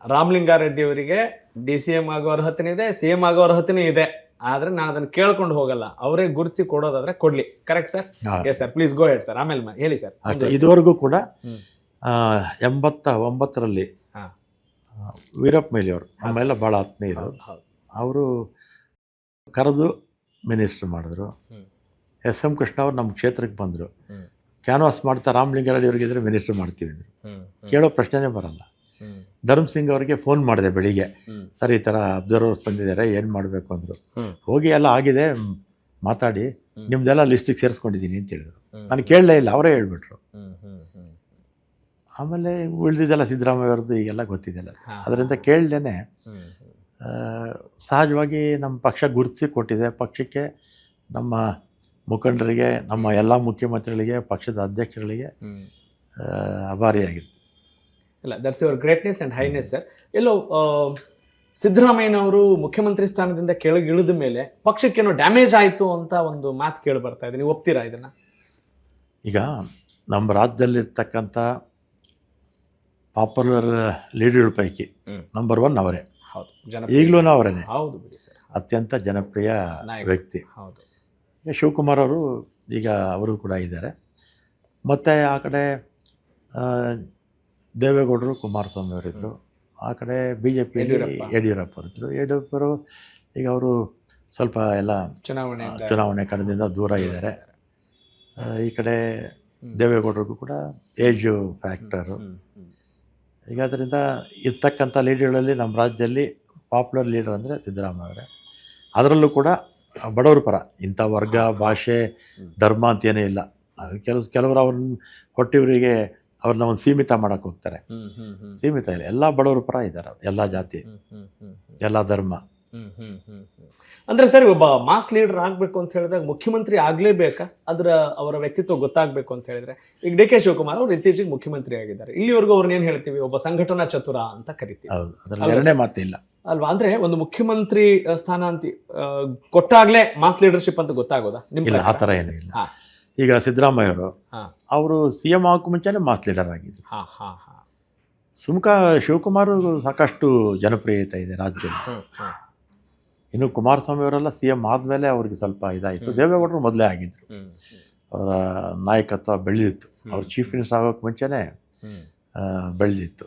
ರಾಮಲಿಂಗಾರೆಡ್ಡಿ ಅವರಿಗೆ DCM ಆಗೋ ಅರ್ಹತೆನೂ ಇದೆ, CM ಆಗೋ ಅರ್ಹತೆನೂ ಇದೆ. ಆದ್ರೆ ನಾನು ಅದನ್ನ ಕೇಳ್ಕೊಂಡು ಹೋಗಲ್ಲ, ಅವರೇ ಗುರುತಿಸಿ ಕೊಡೋದಾದ್ರೆ ಕೊಡ್ಲಿ. Correct sir? Yes sir, please go head sir. ಆಮೇಲೆ ಹೇಳಿ ಸರ್. ಅಷ್ಟೇ. ಇದುವರೆಗೂ ಕೂಡ 89ರಲ್ಲಿ ವೀರಪ್ಪ ಮೊಯ್ಲಿ ಅವರು ನಮ್ಮೆಲ್ಲ ಭಾಳ ಆತ್ಮೀಯರು. ಅವರು ಕರೆದು ಮಿನಿಸ್ಟ್ರ್ ಮಾಡಿದ್ರು. SM ಕೃಷ್ಣ ಅವರು ನಮ್ಮ ಕ್ಷೇತ್ರಕ್ಕೆ ಬಂದರು. ಕ್ಯಾನ್ವಾಸ್ ಮಾಡ್ತಾ ರಾಮಲಿಂಗಾರೆಡ್ಡಿ ಅವ್ರಿಗಿದ್ರೆ ಮಿನಿಸ್ಟ್ರ್ ಮಾಡ್ತೀವಿ ಅಂದರು. ಕೇಳೋ ಪ್ರಶ್ನೆನೇ ಬರಲ್ಲ. ಧರ್ಮ್ ಸಿಂಗ್ ಅವರಿಗೆ ಫೋನ್ ಮಾಡಿದೆ ಬೆಳಿಗ್ಗೆ, ಸರ್ ಈ ಥರ ಅಬ್ಸರ್ವರ್ಸ್ ಬಂದಿದ್ದಾರೆ, ಏನು ಮಾಡಬೇಕು ಅಂದರು. ಹೋಗಿ ಎಲ್ಲ ಆಗಿದೆ, ಮಾತಾಡಿ ನಿಮ್ಮದೆಲ್ಲ ಲಿಸ್ಟಿಗೆ ಸೇರಿಸ್ಕೊಂಡಿದ್ದೀನಿ ಅಂತ ಹೇಳಿದ್ರು. ನಾನು ಕೇಳಲೇ ಇಲ್ಲ, ಅವರೇ ಹೇಳ್ಬಿಟ್ರು. ಆಮೇಲೆ ಉಳಿದಿದ್ದೆಲ್ಲ ಸಿದ್ದರಾಮಯ್ಯ ಅವ್ರದ್ದು ಈಗೆಲ್ಲ ಗೊತ್ತಿದೆಯಲ್ಲ, ಅದರಿಂದ ಕೇಳ್ದೇನೆ ಸಹಜವಾಗಿ ನಮ್ಮ ಪಕ್ಷ ಗುರುತಿಸಿ ಕೊಟ್ಟಿದೆ. ಪಕ್ಷಕ್ಕೆ, ನಮ್ಮ ಮುಖಂಡರಿಗೆ, ನಮ್ಮ ಎಲ್ಲ ಮುಖ್ಯಮಂತ್ರಿಗಳಿಗೆ, ಪಕ್ಷದ ಅಧ್ಯಕ್ಷಗಳಿಗೆ ಆಭಾರಿಯಾಗಿರ್ತೀವಿ. ಇಲ್ಲ, that's your greatness and highness sir. ಎಲ್ಲೋ ಸಿದ್ದರಾಮಯ್ಯನವರು ಮುಖ್ಯಮಂತ್ರಿ ಸ್ಥಾನದಿಂದ ಕೆಳಗಿಳಿದ ಮೇಲೆ ಪಕ್ಷಕ್ಕೇನೋ ಡ್ಯಾಮೇಜ್ ಆಯಿತು ಅಂತ ಒಂದು ಮಾತು ಕೇಳಿ ಬರ್ತಾ ಇದೆ. ನೀವು ಒಪ್ತೀರಾ ಇದನ್ನು? ಈಗ ನಮ್ಮ ರಾಜ್ಯದಲ್ಲಿರ್ತಕ್ಕಂಥ ಪಾಪ್ಯುಲರ್ ಲೀಡರ್ಗಳ ಪೈಕಿ ನಂಬರ್ 1 ಅವರೇ. ಹೌದು, ಈಗಲೂ ಅವರೇನೆ. ಹೌದು ಬಿಡಿ ಸರ್, ಅತ್ಯಂತ ಜನಪ್ರಿಯ ವ್ಯಕ್ತಿ. ಹೌದು. ಶಿವಕುಮಾರ್ ಅವರು ಈಗ ಅವರು ಕೂಡ ಇದ್ದಾರೆ. ಮತ್ತು ಆ ಕಡೆ ದೇವೇಗೌಡರು, ಕುಮಾರಸ್ವಾಮಿ ಅವರಿದ್ದರು. ಆ ಕಡೆ BJPಯಲ್ಲಿ ಯಡಿಯೂರಪ್ಪ ಅವರಿದ್ದರು. ಯಡಿಯೂರಪ್ಪರು ಈಗ ಅವರು ಸ್ವಲ್ಪ ಎಲ್ಲ ಚುನಾವಣೆ ಕಣದಿಂದ ದೂರ ಇದ್ದಾರೆ. ಈ ಕಡೆ ದೇವೇಗೌಡರಿಗೂ ಕೂಡ ಏಜು ಫ್ಯಾಕ್ಟರು. ಈಗ ಅದರಿಂದ ಇರ್ತಕ್ಕಂಥ ಲೀಡರ್ಗಳಲ್ಲಿ ನಮ್ಮ ರಾಜ್ಯದಲ್ಲಿ ಪಾಪ್ಯುಲರ್ ಲೀಡರ್ ಅಂದರೆ ಸಿದ್ದರಾಮಯ್ಯ ಅವರೇ. ಅದರಲ್ಲೂ ಕೂಡ ಬಡವರ ಪರ, ಇಂಥ ವರ್ಗ, ಭಾಷೆ, ಧರ್ಮ ಅಂತೇನೇ ಇಲ್ಲ. ಕೆಲವರು ಅವ್ರನ್ನ ಹೊಟ್ಟಿವರಿಗೆ ಅವ್ರನ್ನ ಒಂದು ಸೀಮಿತ ಮಾಡೋಕ್ಕೆ ಹೋಗ್ತಾರೆ. ಸೀಮಿತ ಇಲ್ಲ, ಎಲ್ಲ ಬಡವರ ಪರ ಇದ್ದಾರೆ, ಎಲ್ಲ ಜಾತಿ, ಎಲ್ಲ ಧರ್ಮ. ಅಂದರೆ ಸರ್, ಒಬ್ಬ ಮಾಸ್ ಲೀಡರ್ ಆಗಬೇಕು ಅಂತ ಹೇಳಿದಾಗ ಮುಖ್ಯಮಂತ್ರಿ ಆಗಲೇಬೇಕಾ? ಅವರ ವ್ಯಕ್ತಿತ್ವ ಗೊತ್ತಾಗಬೇಕು ಅಂತ ಹೇಳಿದ್ರೆ, ಈಗ DK ಶಿವಕುಮಾರ್ ಅವರು ಇತ್ತೀಚೆಗೆ ಮುಖ್ಯಮಂತ್ರಿ ಆಗಿದ್ದಾರೆ. ಇಲ್ಲಿವರೆಗೂ ಅವ್ರನ್ನ ಏನು ಹೇಳ್ತೀವಿ, ಒಬ್ಬ ಸಂಘಟನಾ ಚತುರ ಅಂತ ಕರಿತೀವಿ. ಹೌದು, ಅದರಲ್ಲಿ ಎರಡನೇ ಮಾತಿಲ್ಲ ಅಲ್ವಾ? ಅಂದರೆ ಒಂದು ಮುಖ್ಯಮಂತ್ರಿ ಸ್ಥಾನ ಅಂತ ಕೊಟ್ಟಾಗಲೇ ಮಾಸ್ ಲೀಡರ್ಶಿಪ್ ಅಂತ ಗೊತ್ತಾಗೋದಾ? ಇಲ್ಲ, ಆ ಥರ ಏನೂ ಇಲ್ಲ. ಈಗ ಸಿದ್ದರಾಮಯ್ಯ ಅವರು CM ಆಗೋಕ್ಕೂ ಮುಂಚೆನೇ ಮಾಸ್ ಲೀಡರ್ ಆಗಿದ್ದರು. ಶಿವಕುಮಾರ್ ಸಾಕಷ್ಟು ಜನಪ್ರಿಯತೆ ಇದೆ ರಾಜ್ಯದಲ್ಲಿ. ಇನ್ನು ಕುಮಾರಸ್ವಾಮಿ ಅವರೆಲ್ಲ CM ಆದಮೇಲೆ ಅವ್ರಿಗೆ ಸ್ವಲ್ಪ ಇದಾಯಿತು. ದೇವೇಗೌಡರು ಮೊದಲೇ ಆಗಿದ್ದರು. ಅವರ ನಾಯಕತ್ವ ಬೆಳೆದಿತ್ತು. ಅವ್ರು ಚೀಫ್ ಮಿನಿಸ್ಟರ್ ಆಗೋಕ್ಕೆ ಮುಂಚೆನೇ ಬೆಳೆದಿತ್ತು.